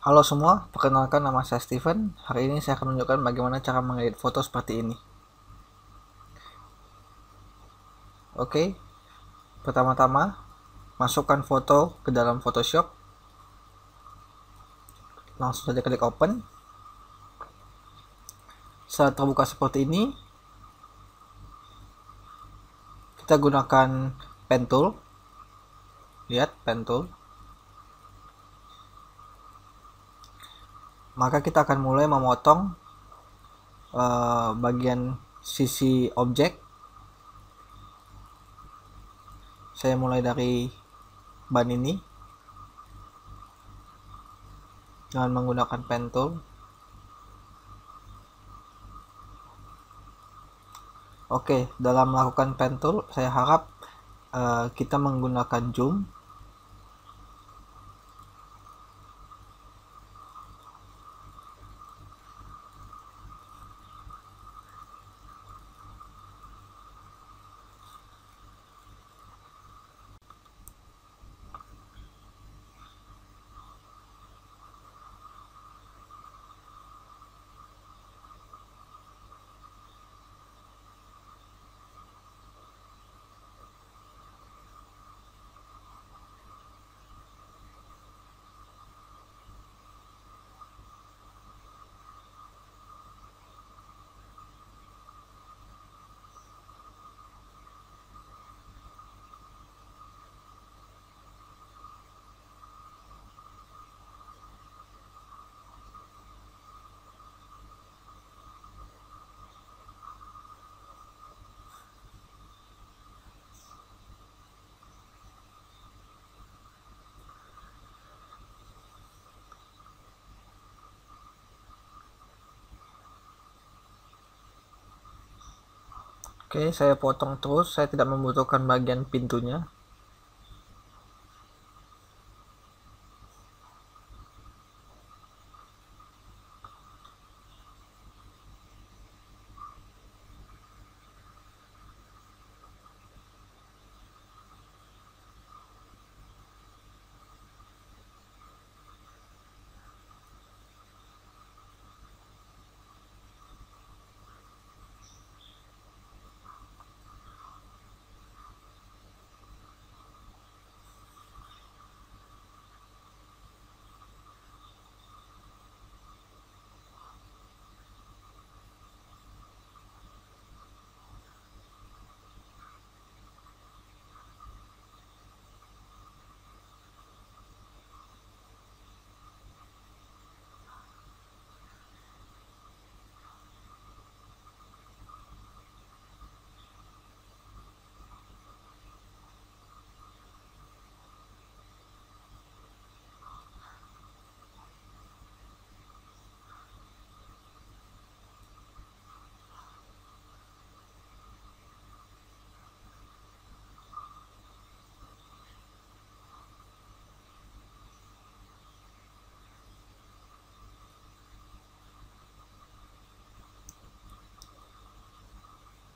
Halo semua, perkenalkan nama saya Steven. Hari ini saya akan menunjukkan bagaimana cara mengedit foto seperti ini. Oke, pertama-tama masukkan foto ke dalam Photoshop. Langsung saja klik open. Setelah terbuka seperti ini, kita gunakan pen tool. Lihat pen tool. Maka kita akan mulai memotong bagian sisi objek. Saya mulai dari ban ini dengan menggunakan pen tool. Oke, dalam melakukan pen tool, saya harap kita menggunakan zoom. Oke, saya potong terus, saya tidak membutuhkan bagian pintunya.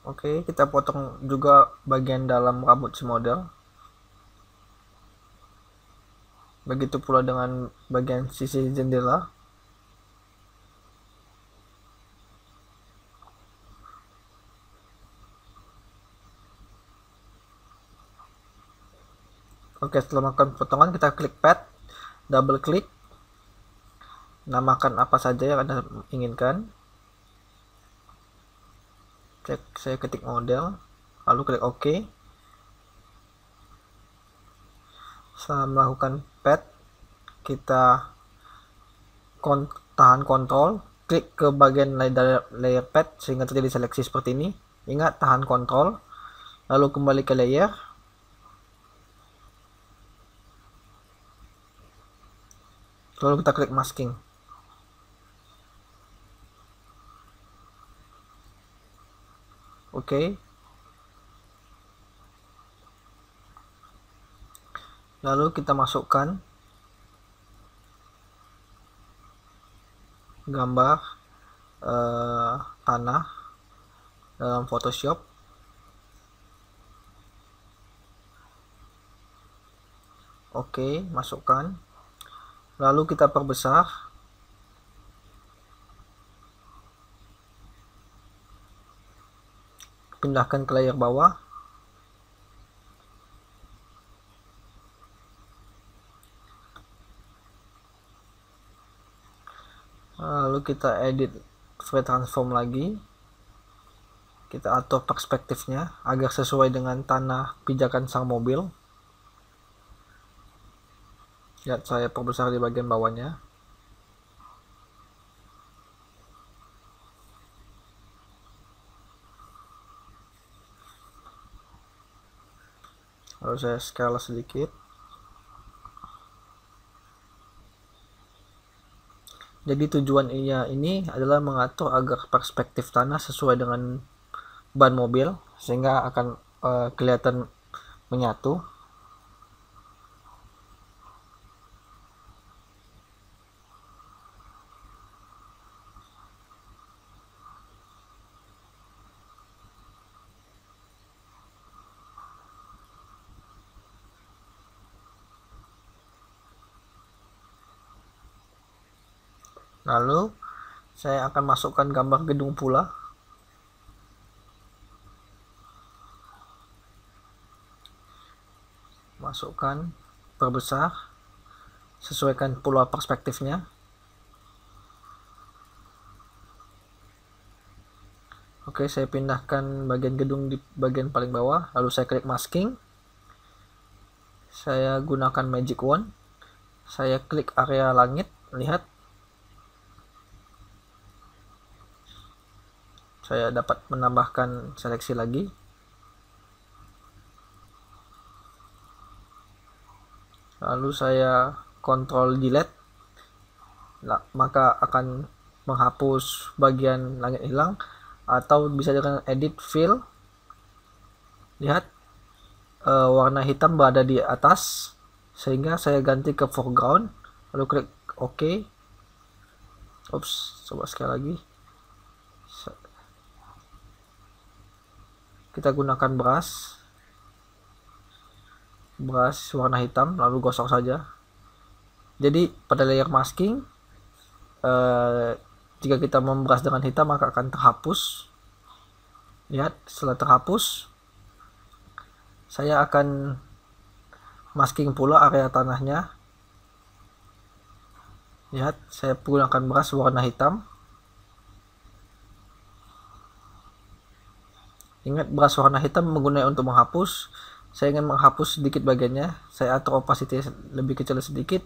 Oke, kita potong juga bagian dalam rambut si model. Begitu pula dengan bagian sisi jendela. Oke, setelah melakukan potongan, kita klik pad, double klik, namakan apa saja yang Anda inginkan. Saya ketik model, lalu klik OK. Setelah melakukan pad, kita tahan kontrol, klik ke bagian layer pad sehingga terjadi seleksi seperti ini. Ingat, tahan kontrol, lalu kembali ke layer. Lalu kita klik masking. Oke. Lalu kita masukkan gambar tanah dalam Photoshop. Oke, masukkan. Lalu kita perbesar. Pindahkan ke layer bawah. Lalu kita edit free transform lagi. Kita atur perspektifnya agar sesuai dengan tanah pijakan sang mobil. Lihat, saya perbesar di bagian bawahnya. Lalu saya skala sedikit. Jadi tujuan ini adalah mengatur agar perspektif tanah sesuai dengan ban mobil, sehingga akan kelihatan menyatu. Lalu saya akan masukkan gambar gedung pula. Masukkan, perbesar, sesuaikan pula perspektifnya. Oke, saya pindahkan bagian gedung di bagian paling bawah, lalu saya klik masking. Saya gunakan magic wand. Saya klik area langit, lihat. Saya dapat menambahkan seleksi lagi. Lalu saya kontrol delete. Maka akan menghapus bagian langit hilang, atau bisa dengan edit fill. Lihat, warna hitam berada di atas, sehingga saya ganti ke foreground, lalu klik OK. Coba sekali lagi. Kita gunakan brush warna hitam, lalu gosok saja. Jadi pada layer masking, jika kita membrush dengan hitam maka akan terhapus. Lihat, setelah terhapus, saya akan masking pula area tanahnya. Lihat, saya menggunakan brush warna hitam. Ingat, brush warna hitam menggunakan untuk menghapus. Saya ingin menghapus sedikit bagiannya. Saya atur opacity lebih kecil sedikit.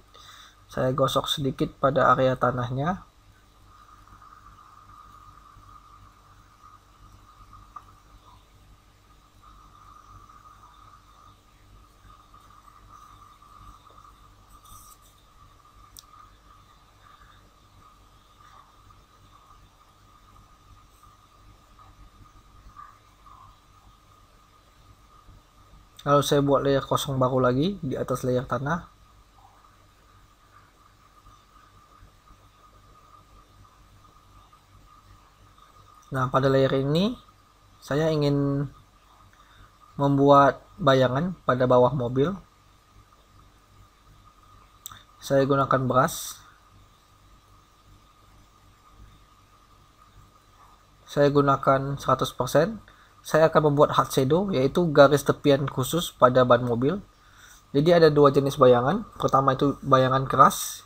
Saya gosok sedikit pada area tanahnya. Lalu saya buat layer kosong baru lagi di atas layer tanah. Nah, pada layer ini saya ingin membuat bayangan pada bawah mobil. Saya gunakan brush. Saya gunakan 100%. Saya akan membuat hard shadow, yaitu garis tepian khusus pada ban mobil. Jadi ada dua jenis bayangan. Pertama itu bayangan keras,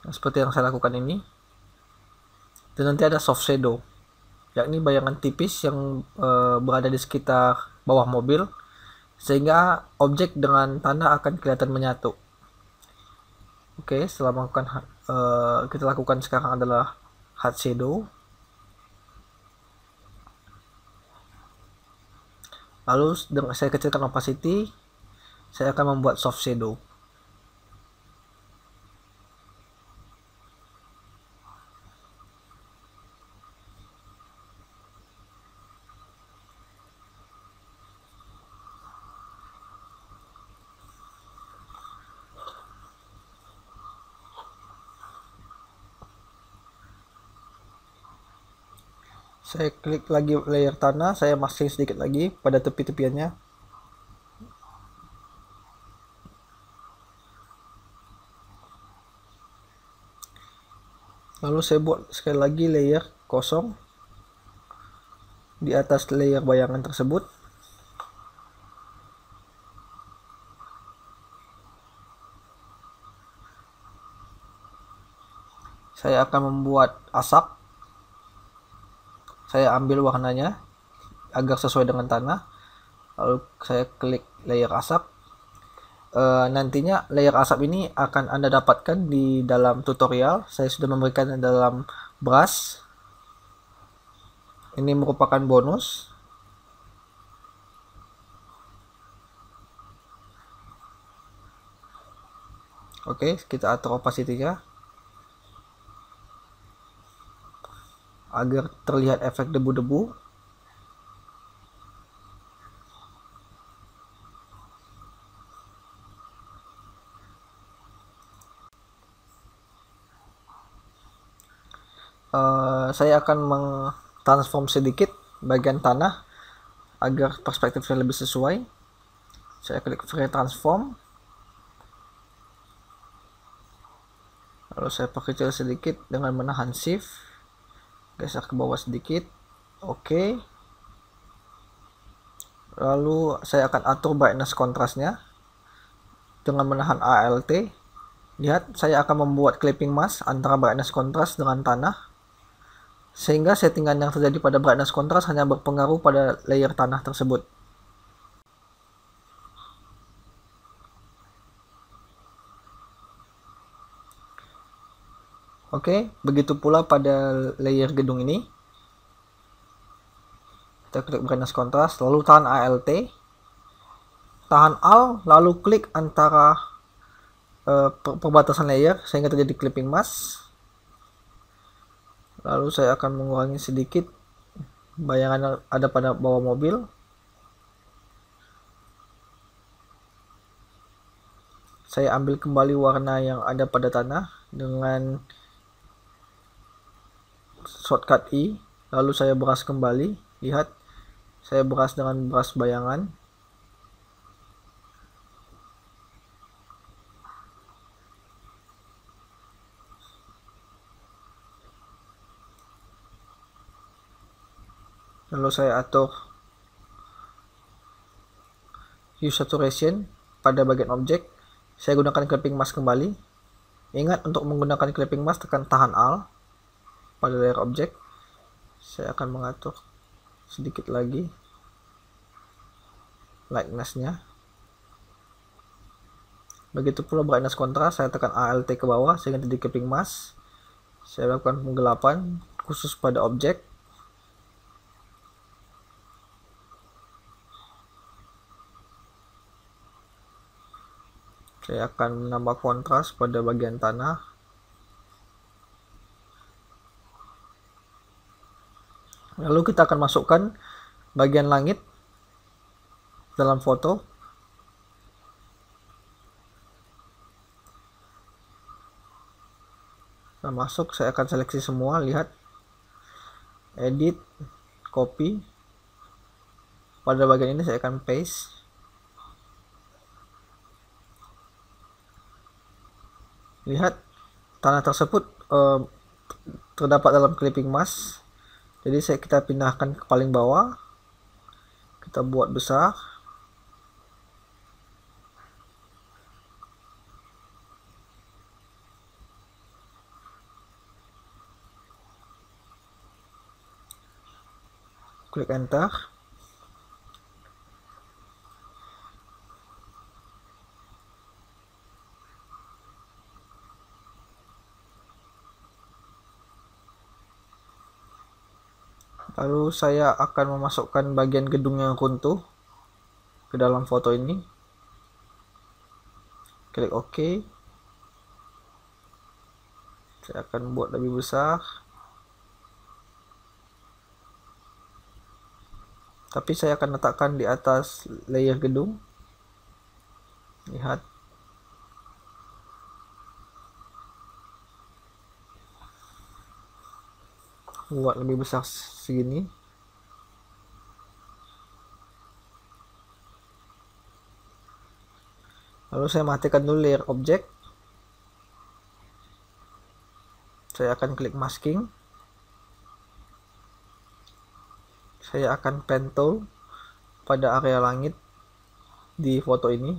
seperti yang saya lakukan ini. Dan nanti ada soft shadow, yakni bayangan tipis yang berada di sekitar bawah mobil, sehingga objek dengan tanah akan kelihatan menyatu. Oke, setelah melakukan kita lakukan sekarang adalah hard shadow. Lalu dengan saya kecilkan opacity, saya akan membuat soft shadow. Saya klik lagi layer tanah, saya masking sedikit lagi pada tepi-tepiannya. Lalu saya buat sekali lagi layer kosong di atas layer bayangan tersebut. Saya akan membuat asap. Saya ambil warnanya agar sesuai dengan tanah. Lalu saya klik layer asap. Nantinya layer asap ini akan Anda dapatkan di dalam tutorial. Saya sudah memberikan dalam brush. Ini merupakan bonus. Oke, kita atur opacity-nya agar terlihat efek debu-debu. Saya akan mengtransform sedikit bagian tanah agar perspektifnya lebih sesuai. Saya klik free transform, lalu saya perkecil sedikit dengan menahan shift, geser ke bawah sedikit. Oke. Lalu saya akan atur brightness kontrasnya dengan menahan Alt. Lihat, saya akan membuat clipping mask antara brightness kontras dengan tanah, sehingga settingan yang terjadi pada brightness kontras hanya berpengaruh pada layer tanah tersebut. Oke, begitu pula pada layer gedung ini. Kita klik brightness kontras, lalu tahan Alt, tahan Alt, lalu klik antara perbatasan layer sehingga terjadi clipping mask. Lalu saya akan mengurangi sedikit bayangan yang ada pada bawah mobil. Saya ambil kembali warna yang ada pada tanah dengan shortcut I, lalu saya brush kembali. Lihat, saya brush dengan brush bayangan. Lalu saya atur hue saturation pada bagian objek. Saya gunakan clipping mask kembali. Ingat, untuk menggunakan clipping mask tekan tahan Alt pada layer objek. Saya akan mengatur sedikit lagi lightness-nya. Begitu pula brightness kontras, saya tekan Alt ke bawah sehingga jadi clipping mask. Saya lakukan penggelapan khusus pada objek. Saya akan menambah kontras pada bagian tanah. Lalu kita akan masukkan bagian langit dalam foto. Saya masuk, saya akan seleksi semua. Lihat, edit, copy. Pada bagian ini saya akan paste. Lihat, tanah tersebut terdapat dalam clipping mask. Jadi kita pindahkan ke paling bawah. Kita buat besar. Klik enter. Lalu saya akan memasukkan bagian gedung yang runtuh ke dalam foto ini. Klik OK. Saya akan buat lebih besar. Tapi saya akan letakkan di atas layer gedung. Lihat. Buat lebih besar segini. Lalu saya matikan dulu layer objek. Saya akan klik masking. Saya akan pen tool pada area langit di foto ini.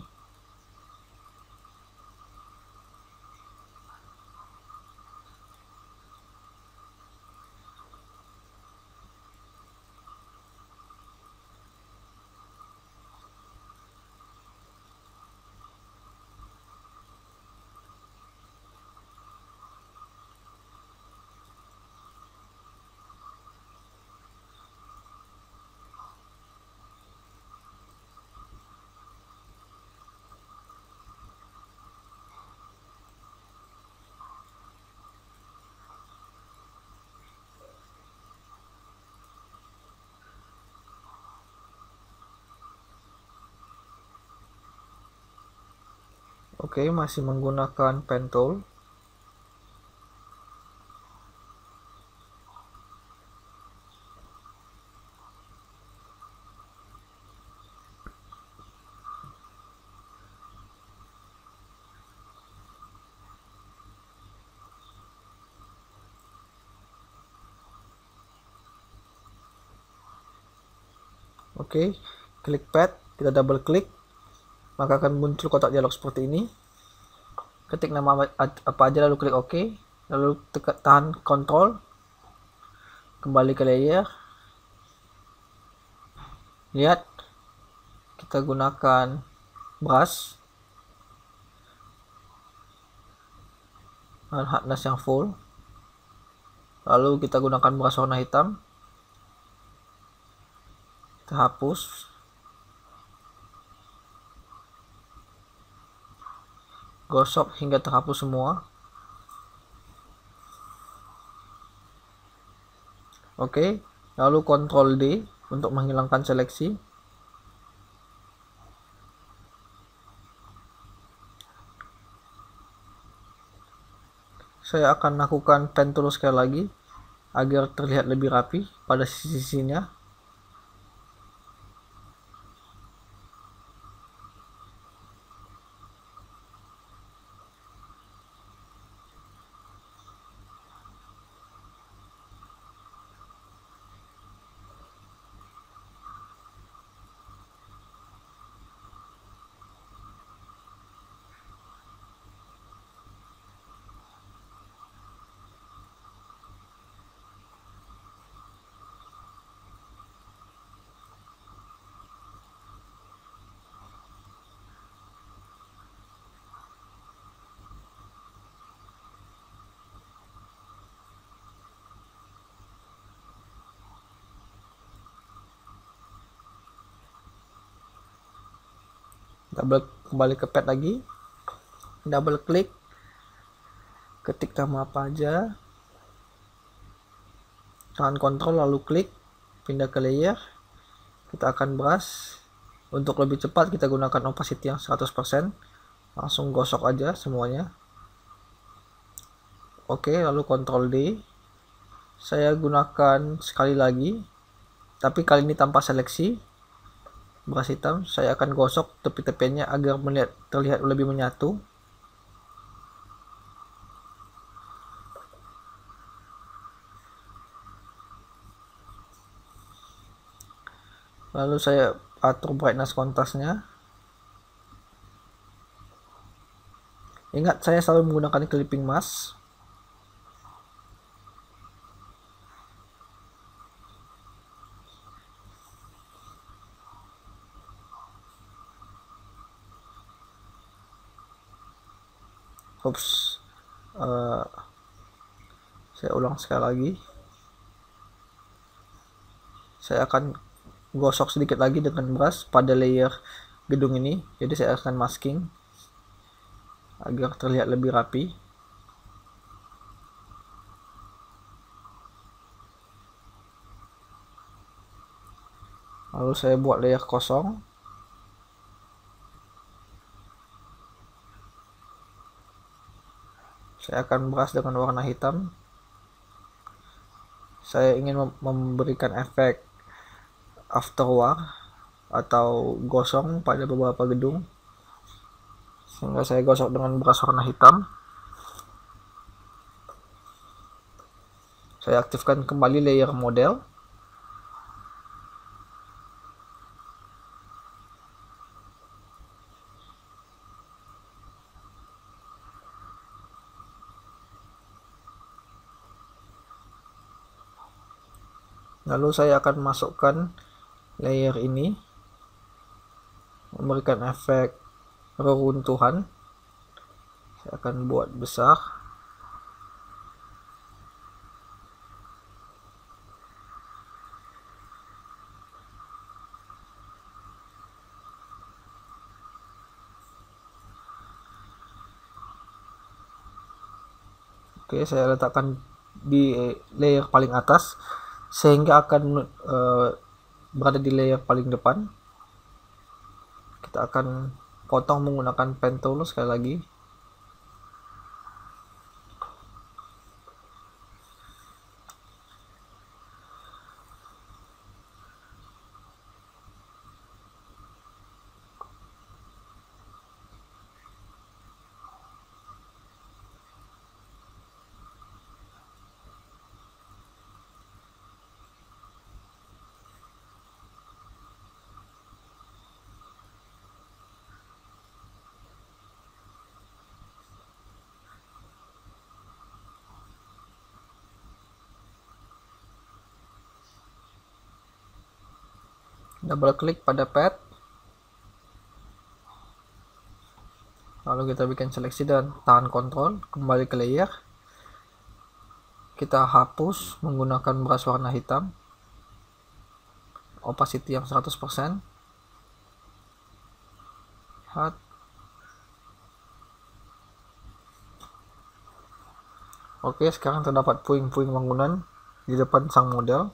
Oke, masih menggunakan pen tool. Oke, klik pad, kita double klik, maka akan muncul kotak dialog seperti ini. Ketik nama apa aja, lalu klik OK, lalu tahan Ctrl, kembali ke layer. Lihat, kita gunakan brush dengan hardness yang full, lalu kita gunakan brush warna hitam, kita hapus, gosok hingga terhapus semua. Oke, lalu Ctrl D untuk menghilangkan seleksi. Saya akan lakukan pen tool sekali lagi agar terlihat lebih rapi pada sisi-sisinya. Kembali ke pad lagi, double klik, ketik nama apa aja, tahan Ctrl lalu klik, pindah ke layer. Kita akan brush. Untuk lebih cepat kita gunakan opacity yang 100%, langsung gosok aja semuanya. Oke, lalu Ctrl D. Saya gunakan sekali lagi, tapi kali ini tanpa seleksi. Brush hitam, saya akan gosok tepi-tepiannya agar terlihat lebih menyatu. Lalu saya atur brightness kontrasnya. Ingat, saya selalu menggunakan clipping mask. Saya ulang sekali lagi. Saya akan gosok sedikit lagi dengan brush pada layer gedung ini. Jadi saya akan masking agar terlihat lebih rapi. Lalu saya buat layer kosong. Saya akan brush dengan warna hitam. Saya ingin memberikan efek afterwar atau gosong pada beberapa gedung, sehingga saya gosok dengan brush warna hitam. Saya aktifkan kembali layer model. Lalu saya akan masukkan layer ini, memberikan efek reruntuhan. Saya akan buat besar. Oke, saya letakkan di layer paling atas sehingga akan berada di layer paling depan. Kita akan potong menggunakan pen tool sekali lagi. Double klik pada pad, lalu kita bikin seleksi dan tahan kontrol, kembali ke layer. Kita hapus menggunakan brush warna hitam, opacity yang 100%, hat. Oke, sekarang terdapat puing-puing bangunan di depan sang model.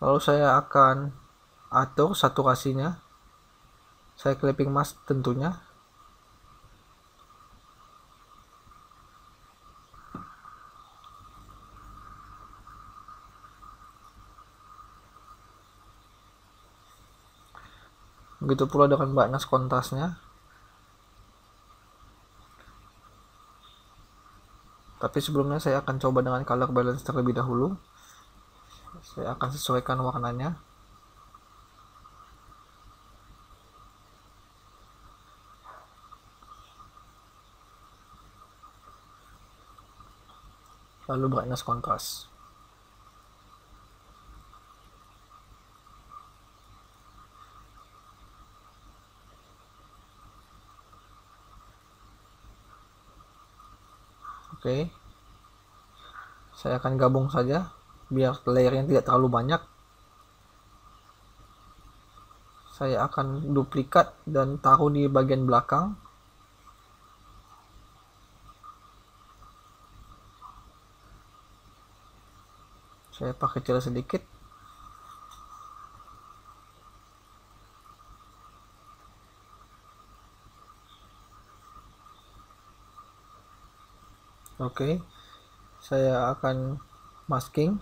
Lalu saya akan atur saturasinya. Saya clipping mask tentunya. Begitu pula dengan brightness kontrasnya. Tapi sebelumnya saya akan coba dengan color balance terlebih dahulu. Saya akan sesuaikan warnanya. Lalu brightness kontras. Oke. Saya akan gabung saja biar layernya tidak terlalu banyak. Saya akan duplikat dan taruh di bagian belakang. Saya perkecil sedikit. Oke. Saya akan masking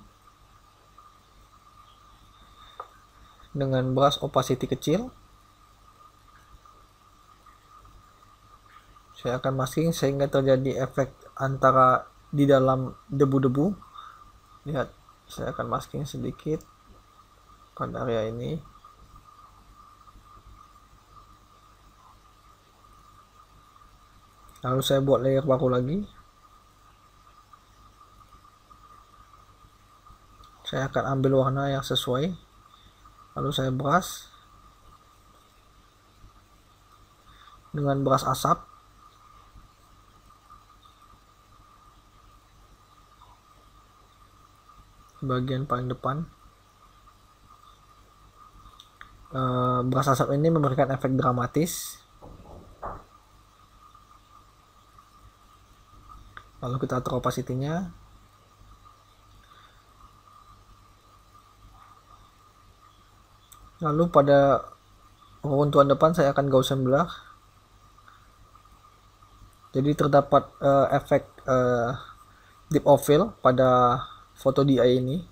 dengan brush opacity kecil. Saya akan masking sehingga terjadi efek antara di dalam debu-debu. Lihat, saya akan masking sedikit pada area ini. Lalu saya buat layer baru lagi. Saya akan ambil warna yang sesuai. Lalu saya brush dengan brush asap. Bagian paling depan. Brush asap ini memberikan efek dramatis. Lalu kita atur opacity-nya. Lalu pada runtuhan depan saya akan Gaussian blur. Jadi terdapat efek deep of fill pada foto DI ini.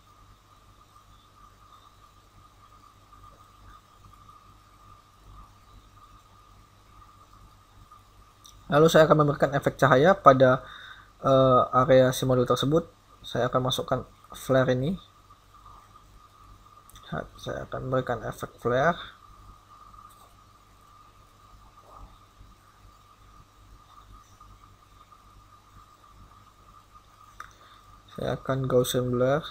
Lalu saya akan memberikan efek cahaya pada area si modul tersebut, saya akan masukkan flare ini. Saya akan berikan efek flare. Saya akan Gaussian blur.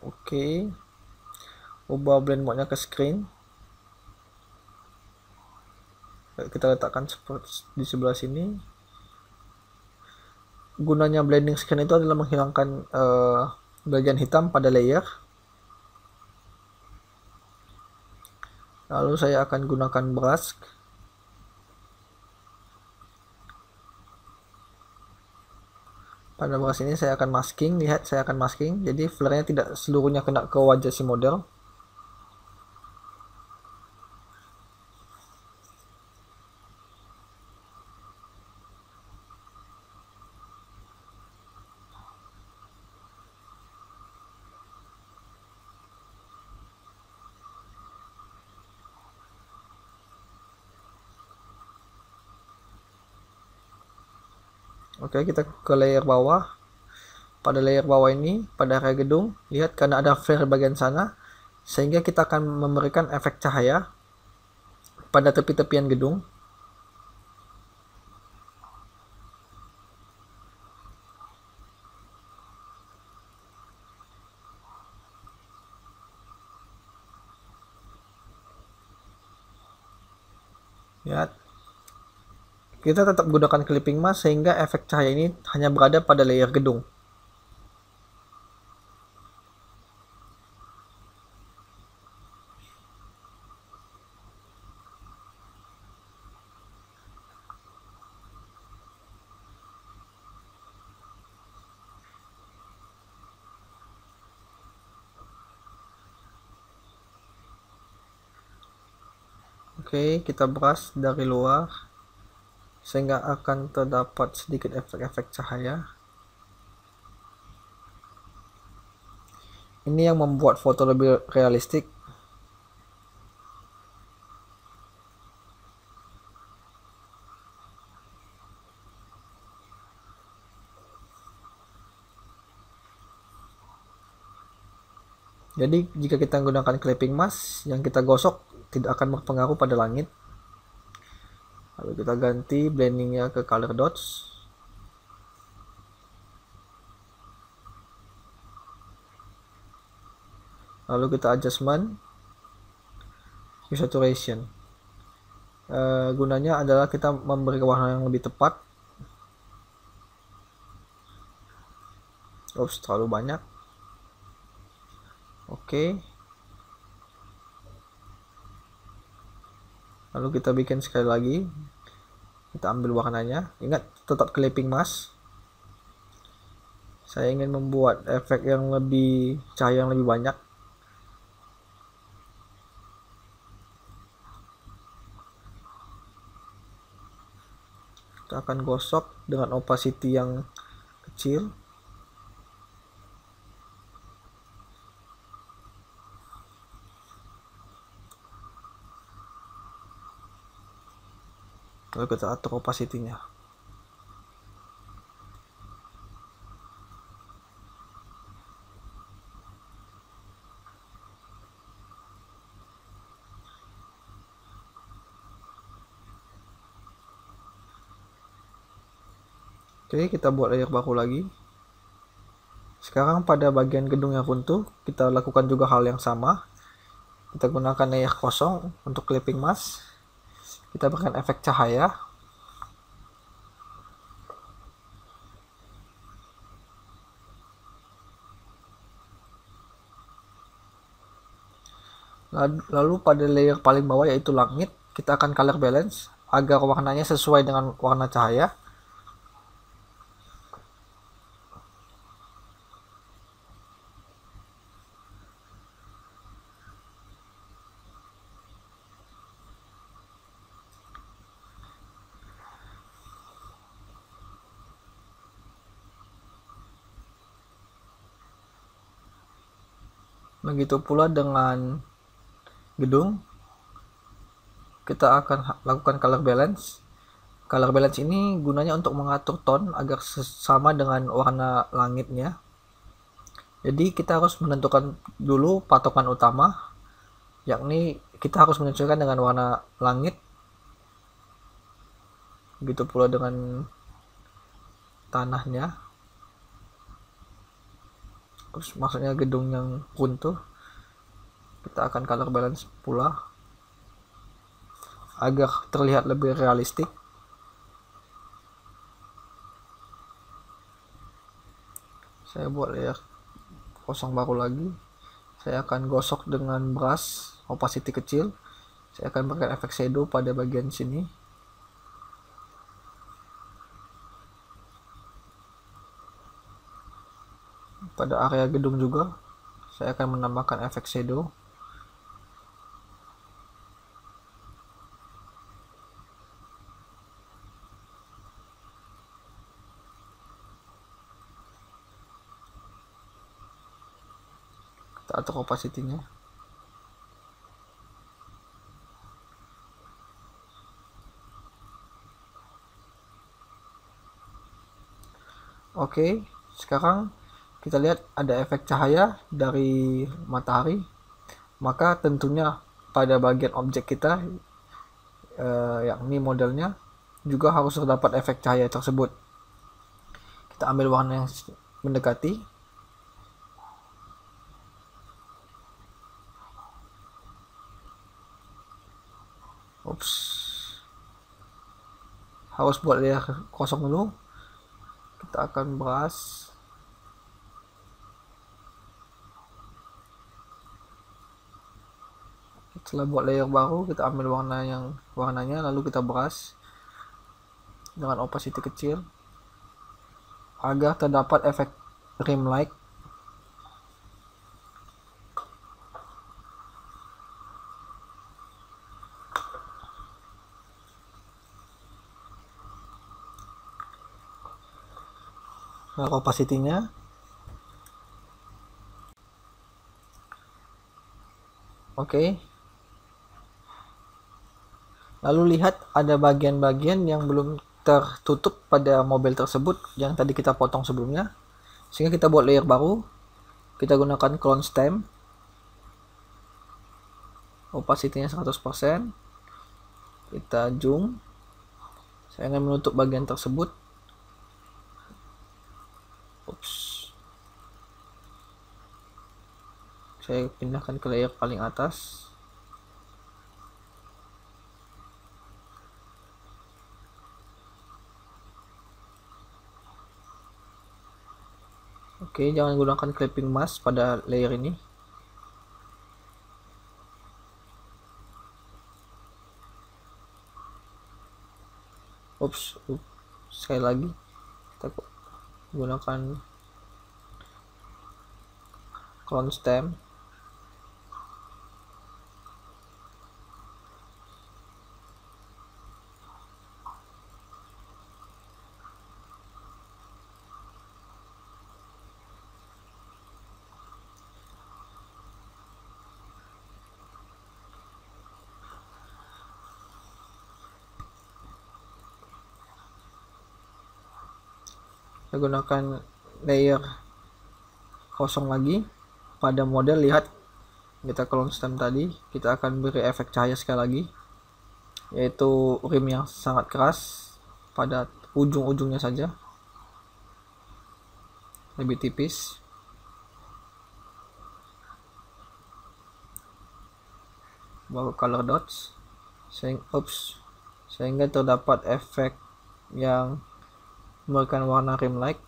Oke. Ubah blend mode-nya ke screen. Kita letakkan di sebelah sini. Gunanya blending screen itu adalah menghilangkan bagian hitam pada layer. Lalu saya akan gunakan brush. Pada brush ini saya akan masking. Lihat, saya akan masking, jadi flare-nya tidak seluruhnya kena ke wajah si model. Oke, kita ke layer bawah. Pada layer bawah ini, pada area gedung, lihat karena ada flare bagian sana, sehingga kita akan memberikan efek cahaya pada tepi-tepian gedung. Lihat, kita tetap gunakan clipping mask sehingga efek cahaya ini hanya berada pada layer gedung. Oke, kita brush dari luar sehingga akan terdapat sedikit efek-efek cahaya. Ini yang membuat foto lebih realistik. Jadi jika kita menggunakan clipping mask, yang kita gosok tidak akan berpengaruh pada langit. Lalu kita ganti blendingnya ke color dots. Lalu kita adjustment hue saturation. Gunanya adalah kita memberi warna yang lebih tepat. Oops, terlalu banyak. Oke. Lalu kita bikin sekali lagi. Kita ambil warnanya. Ingat, tetap clipping mask. Saya ingin membuat efek yang lebih cahaya yang lebih banyak. Kita akan gosok dengan opacity yang kecil. Lalu kita atur opacity-nya. Oke, kita buat layer baru lagi. Sekarang pada bagian gedung yang runtuh, kita lakukan juga hal yang sama. Kita gunakan layer kosong untuk clipping mask. Kita berikan efek cahaya. Lalu pada layer paling bawah yaitu langit, kita akan color balance agar warnanya sesuai dengan warna cahaya. Begitu pula dengan gedung, kita akan lakukan color balance Color balance ini gunanya untuk mengatur tone agar sama dengan warna langitnya. Jadi kita harus menentukan dulu patokan utama, yakni kita harus menyesuaikan dengan warna langit. Begitu pula dengan tanahnya. Terus maksudnya gedung yang runtuh, kita akan color balance pula agar terlihat lebih realistik. Saya buat layer kosong baru lagi. Saya akan gosok dengan brush opacity kecil. Saya akan berikan efek shadow pada bagian sini. Pada area gedung juga saya akan menambahkan efek shadow. Kita atur opacity-nya. Oke, sekarang kita lihat ada efek cahaya dari matahari. Maka tentunya pada bagian objek kita, yakni modelnya, juga harus terdapat efek cahaya tersebut. Kita ambil warna yang mendekati. Harus buat layer kosong dulu. Kita akan brush. Setelah buat layer baru, kita ambil warnanya lalu kita brush dengan opacity kecil agar terdapat efek rim light. Opacity-nya. Oke. Lalu lihat ada bagian-bagian yang belum tertutup pada mobil tersebut yang tadi kita potong sebelumnya. Sehingga kita buat layer baru. Kita gunakan clone stamp. Opacity-nya 100%. Kita zoom. Saya ingin menutup bagian tersebut. Saya pindahkan ke layer paling atas. Oke, jangan gunakan clipping mask pada layer ini. Sekali lagi kita gunakan clone stamp. Saya gunakan layer kosong lagi pada model. Lihat, kita clone stamp tadi, kita akan beri efek cahaya sekali lagi, yaitu rim yang sangat keras pada ujung-ujungnya saja, lebih tipis. Baru color dots sehingga terdapat efek yang memberikan warna rim light.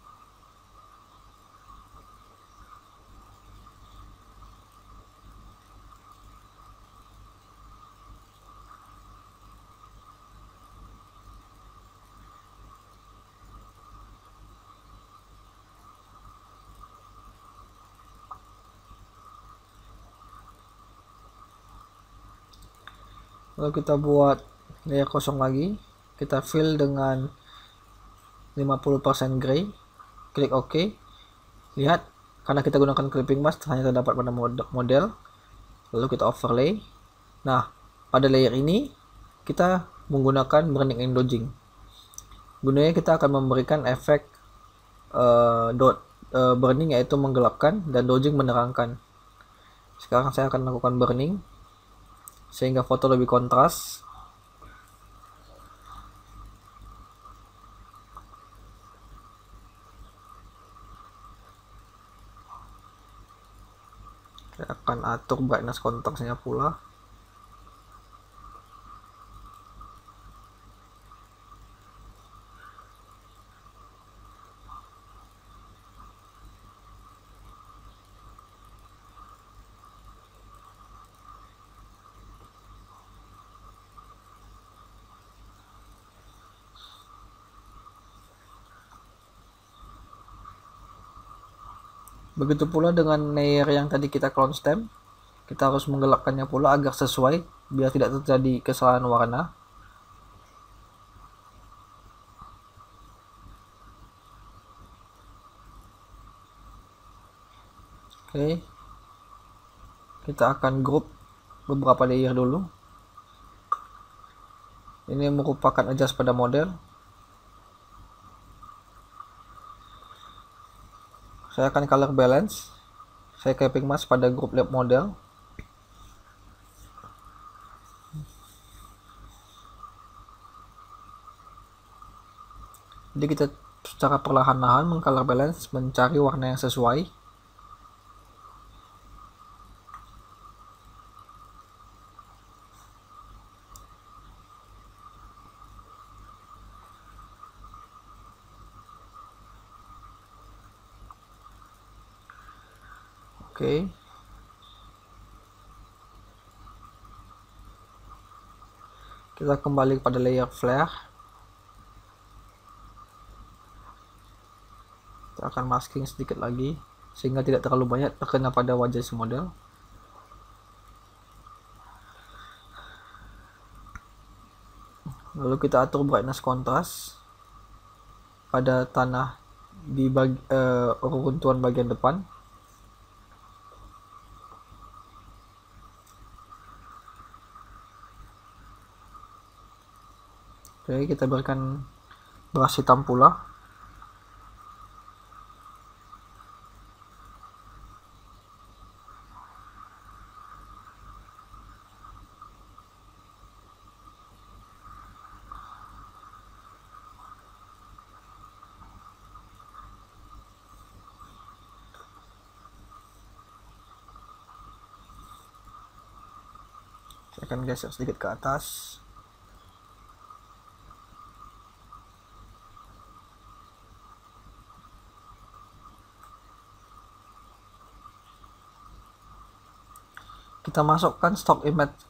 Lalu kita buat layer kosong lagi, kita fill dengan 50% gray, klik OK. Lihat, karena kita gunakan clipping mask hanya terdapat pada model. Lalu kita overlay. Nah, pada layer ini kita menggunakan blending and dodging. Gunanya kita akan memberikan efek burning, yaitu menggelapkan, dan dodging menerangkan. Sekarang saya akan lakukan burning sehingga foto lebih kontras. Saya akan atur brightness kontrasnya pula. Begitu pula dengan layer yang tadi kita clone stamp, kita harus menggelapkannya pula agar sesuai, biar tidak terjadi kesalahan warna. Oke, kita akan group beberapa layer dulu. Ini merupakan adjust pada model. Saya akan color balance. Saya clipping mask pada group lab model. Jadi kita secara perlahan-lahan mengcolor balance, mencari warna yang sesuai. Oke. Kita kembali pada layer flare. Kita akan masking sedikit lagi sehingga tidak terlalu banyak terkena pada wajah si model. Lalu kita atur brightness kontras pada tanah di runtuhan bagian depan. Oke, kita berikan brush hitam pula. Saya akan geser sedikit ke atas. Kita masukkan stock image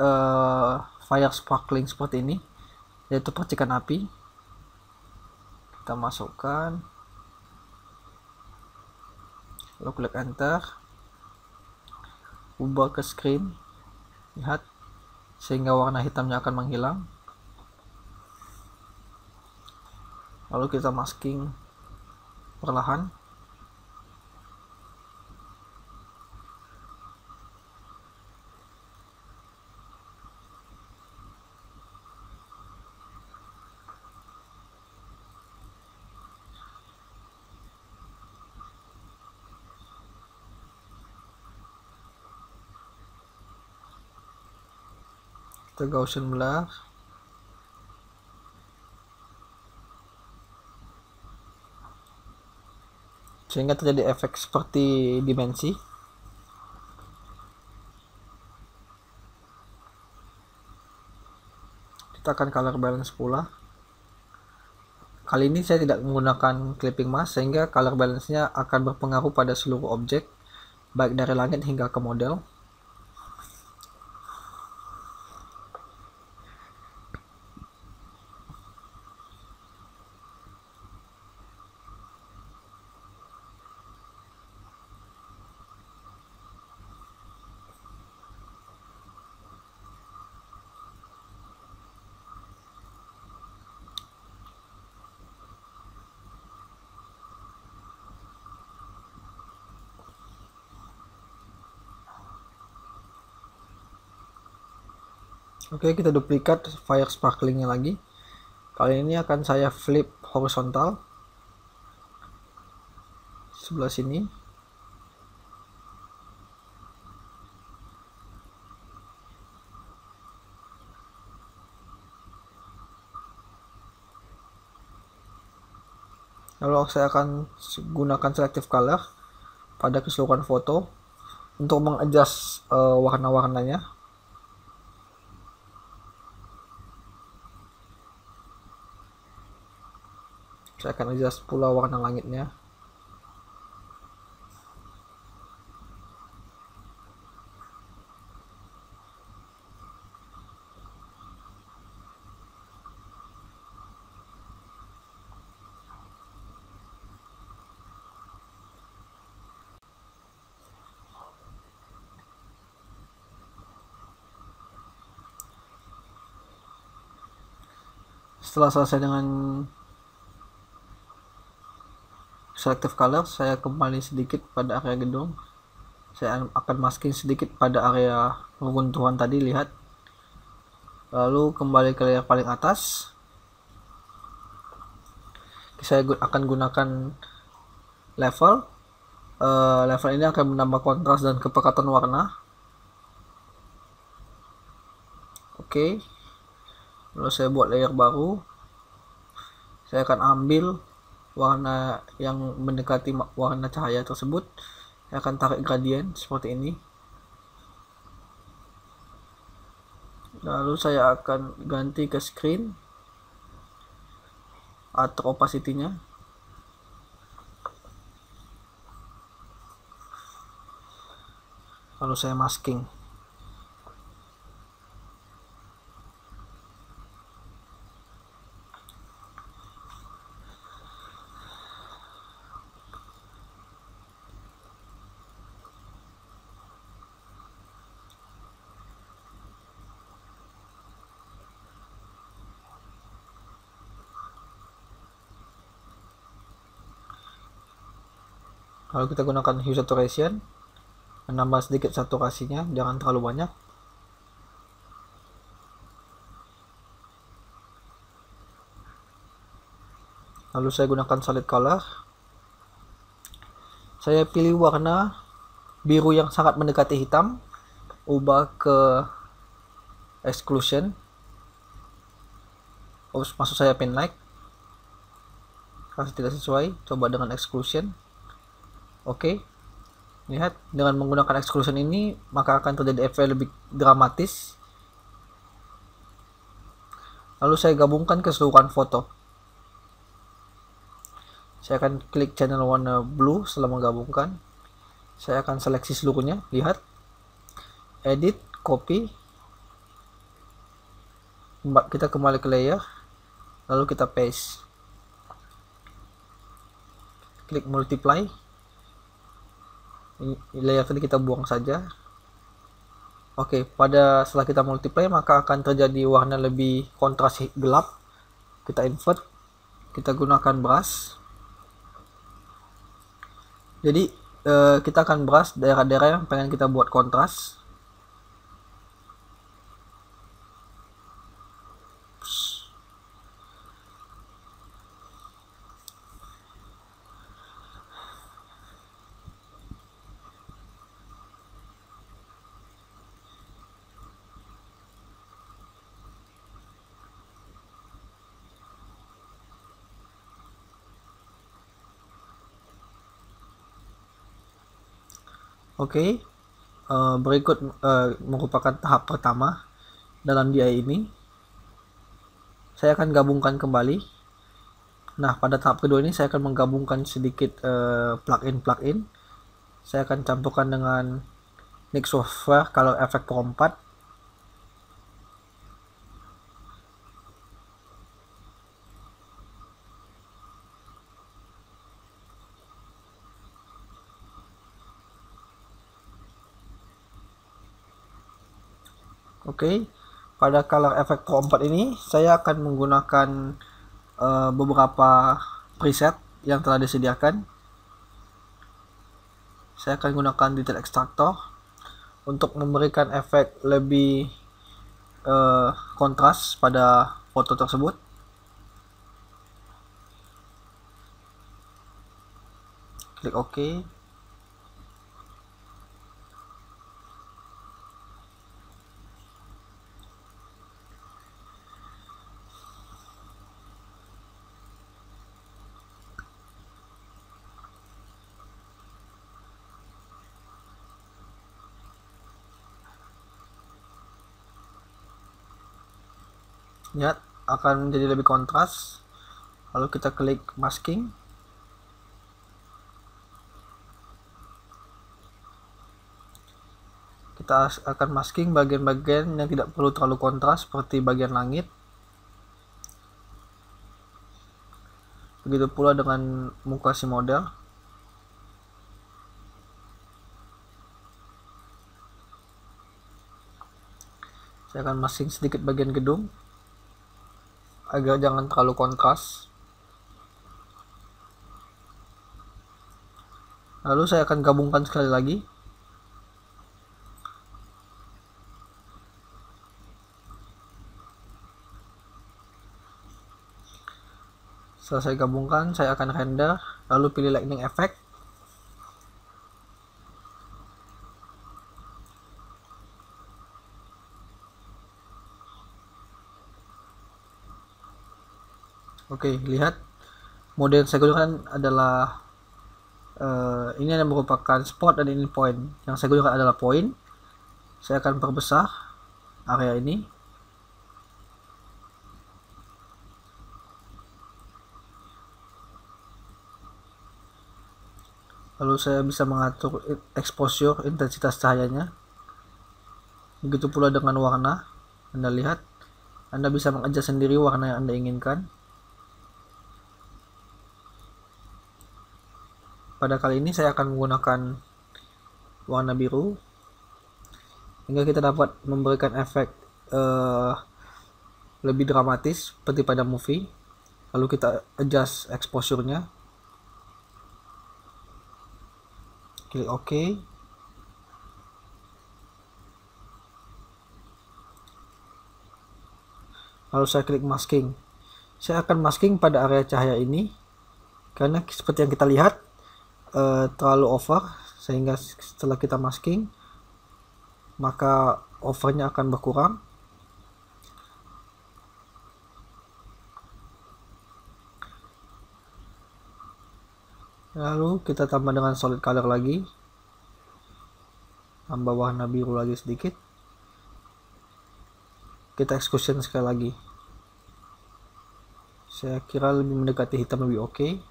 fire sparkling seperti ini, yaitu percikan api. Kita masukkan, lalu klik enter, ubah ke screen, lihat, sehingga warna hitamnya akan menghilang. Lalu kita masking perlahan. Kita Gaussian blur. Sehingga terjadi efek seperti dimensi. Kita akan color balance pula. Kali ini saya tidak menggunakan clipping mask, sehingga color balance-nya akan berpengaruh pada seluruh objek, baik dari langit hingga ke model. Oke, kita duplikat fire sparklingnya lagi. Kali ini akan saya flip horizontal sebelah sini. Lalu saya akan gunakan selective color pada keseluruhan foto untuk mengadjust warna-warnanya. Saya akan adjust pula warna langitnya. Setelah selesai dengan selective color, saya kembali sedikit pada area gedung. Saya akan masking sedikit pada area runtuhan tadi, lihat. Lalu kembali ke layer paling atas. Saya akan gunakan level. Level ini akan menambah kontras dan kepekatan warna. Oke. Lalu saya buat layer baru. Saya akan ambil warna yang mendekati warna cahaya tersebut. Saya akan tarik gradien seperti ini. Lalu saya akan ganti ke screen, atur opacity-nya. Lalu saya masking. Lalu kita gunakan hue saturation, menambah sedikit saturasinya, jangan terlalu banyak. Lalu saya gunakan solid color. Saya pilih warna biru yang sangat mendekati hitam, ubah ke exclusion. Maksud saya pin light. Kalau tidak sesuai, coba dengan exclusion. Oke. Lihat, dengan menggunakan exclusion ini maka akan terjadi efek lebih dramatis. Lalu saya gabungkan keseluruhan foto. Saya akan klik channel warna blue setelah menggabungkan. Saya akan seleksi seluruhnya, lihat. Edit, copy. Kita kembali ke layer. Lalu kita paste. Klik multiply. Layer tadi kita buang saja. Oke, setelah kita multiply maka akan terjadi warna lebih kontras gelap. Kita invert. Kita gunakan brush. Jadi kita akan brush daerah-daerah yang pengen kita buat kontras. Oke, berikut merupakan tahap pertama dalam DI ini. Saya akan gabungkan kembali. Nah, pada tahap kedua ini saya akan menggabungkan sedikit plugin. Saya akan campurkan dengan Nik Software Color Effect Pro 4. Oke, pada Color Effect Pro 4 ini saya akan menggunakan beberapa preset yang telah disediakan. Saya akan gunakan Detail Extractor untuk memberikan efek lebih kontras pada foto tersebut. klik OK. Lihat, akan menjadi lebih kontras. Lalu kita klik masking. Kita akan masking bagian-bagian yang tidak perlu terlalu kontras seperti bagian langit. Begitu pula dengan muka si model. Saya akan masking sedikit bagian gedung agar jangan terlalu kontras. Lalu saya akan gabungkan sekali lagi. Setelah saya gabungkan, saya akan render, lalu pilih lightning effect. Oke, lihat mode yang saya gunakan adalah ini yang merupakan spot dan ini point. Yang saya gunakan adalah point. Saya akan perbesar area ini. Lalu saya bisa mengatur exposure, intensitas cahayanya. Begitu pula dengan warna. Anda lihat, Anda bisa mengadjust sendiri warna yang Anda inginkan. Pada kali ini saya akan menggunakan warna biru hingga kita dapat memberikan efek lebih dramatis seperti pada movie. Lalu kita adjust exposure-nya, klik OK. Lalu saya klik masking. Saya akan masking pada area cahaya ini karena seperti yang kita lihat terlalu over, sehingga setelah kita masking maka overnya akan berkurang. Lalu kita tambah dengan solid color lagi, tambah warna biru lagi sedikit. Kita exclusion sekali lagi. Saya kira lebih mendekati hitam lebih oke.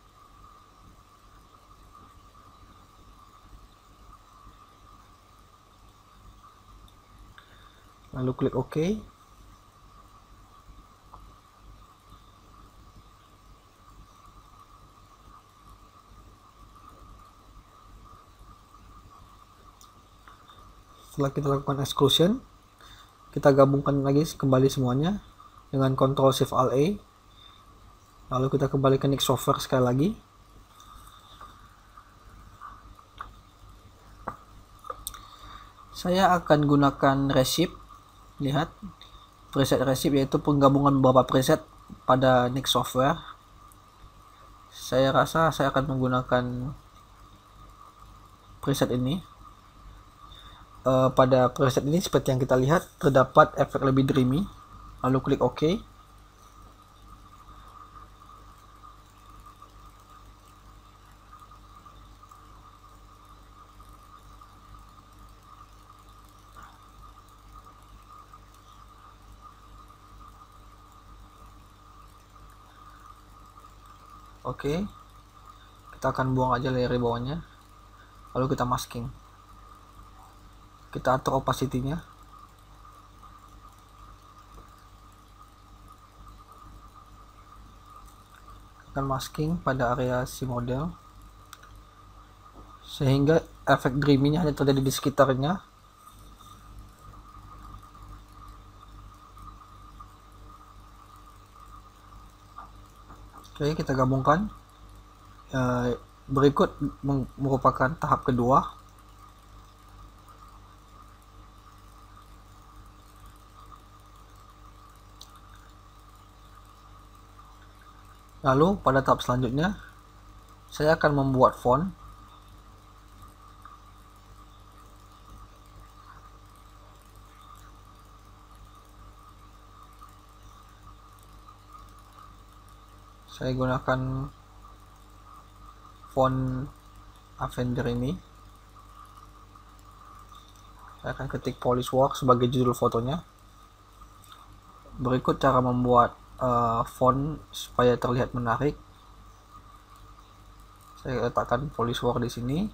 Lalu klik OK. Setelah kita lakukan exclusion, kita gabungkan lagi kembali semuanya dengan Ctrl Shift Alt A. Lalu kita kembali ke Nik Software sekali lagi. Saya akan gunakan Reshape. Lihat, preset Reshape yaitu penggabungan beberapa preset pada Nik Software. Saya rasa saya akan menggunakan preset ini. Pada preset ini seperti yang kita lihat terdapat efek lebih dreamy. Lalu klik OK. Oke, kita akan buang aja layer di bawahnya, lalu kita masking. Kita atur opacity-nya. Akan masking pada area si model, sehingga efek dreamy-nya hanya terjadi di sekitarnya. Oke, kita gabungkan. Berikut merupakan tahap kedua. Lalu pada tahap selanjutnya, saya akan membuat font. Saya gunakan font Avenger ini. Saya akan ketik Poliswork sebagai judul fotonya. Berikut cara membuat font supaya terlihat menarik. Saya letakkan Poliswork di sini.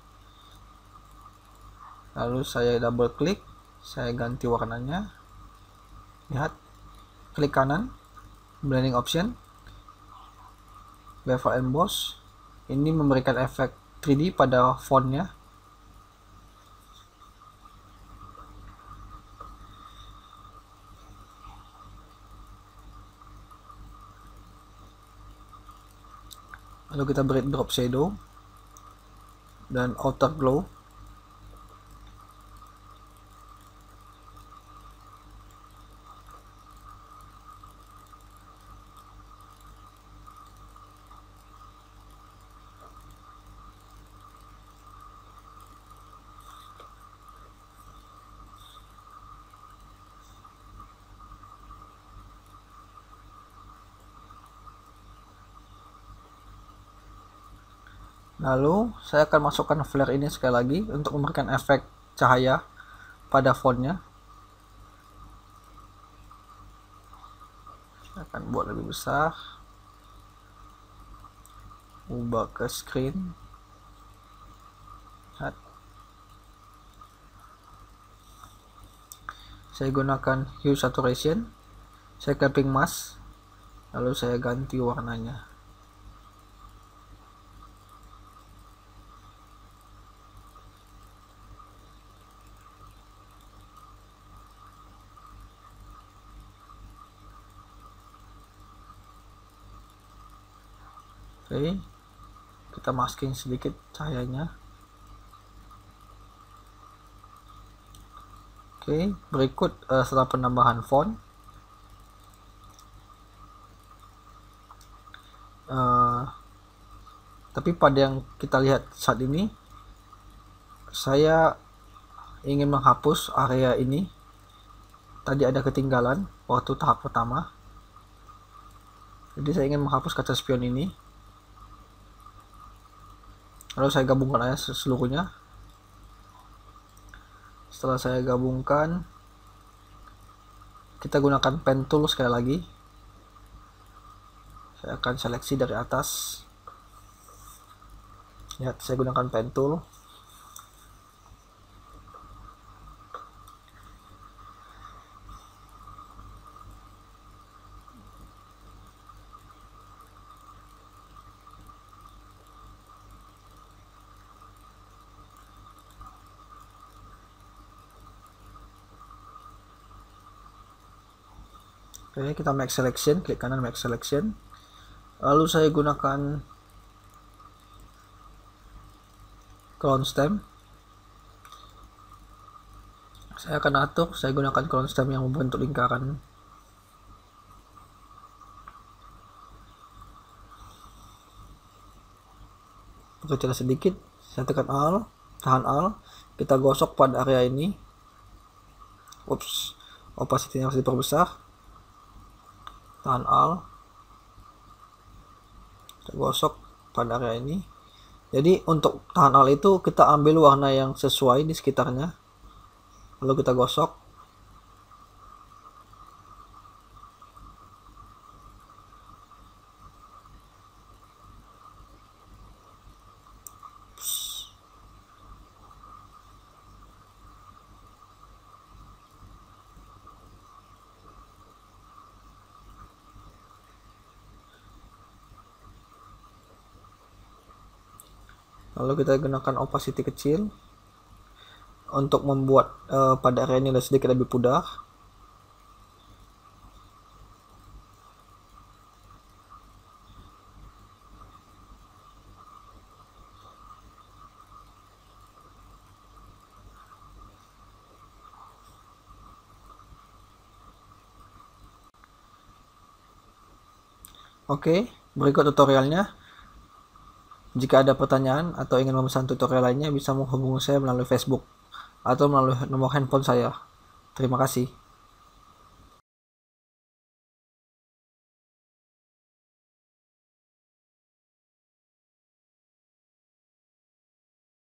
Lalu saya double klik, saya ganti warnanya. Lihat, klik kanan, blending option, bevel emboss. Ini memberikan efek 3D pada fontnya. Lalu kita beri drop shadow dan outer glow. Lalu saya akan masukkan flare ini sekali lagi untuk memberikan efek cahaya pada fontnya. Saya akan buat lebih besar, ubah ke screen. Lihat. Saya gunakan hue saturation, saya clipping mask, lalu saya ganti warnanya. Oke, kita masking sedikit cahayanya. Oke, berikut setelah penambahan font, tapi pada yang kita lihat saat ini, saya ingin menghapus area ini. Tadi ada ketinggalan waktu tahap pertama, jadi saya ingin menghapus kaca spion ini. Lalu saya gabungkan aja seluruhnya. Setelah saya gabungkan, kita gunakan pen tool sekali lagi. Saya akan seleksi dari atas. Lihat, saya gunakan pen tool. Oke, kita make selection, klik kanan make selection. Lalu saya gunakan crown stem. Saya akan atur, saya gunakan crown stem yang membentuk lingkaran. Kecil sedikit, saya tekan Alt, tahan Alt, kita gosok pada area ini. Ups, opacity-nya harus diperbesar. Tahan Alt, kita gosok pada area ini. Jadi untuk tahan Alt itu kita ambil warna yang sesuai di sekitarnya, lalu kita gosok. Lalu kita gunakan opacity kecil untuk membuat pada area ini sedikit lebih pudar. Oke, berikut tutorialnya. Jika ada pertanyaan atau ingin memesan tutorial lainnya, bisa menghubungi saya melalui Facebook atau melalui nomor handphone saya. Terima kasih.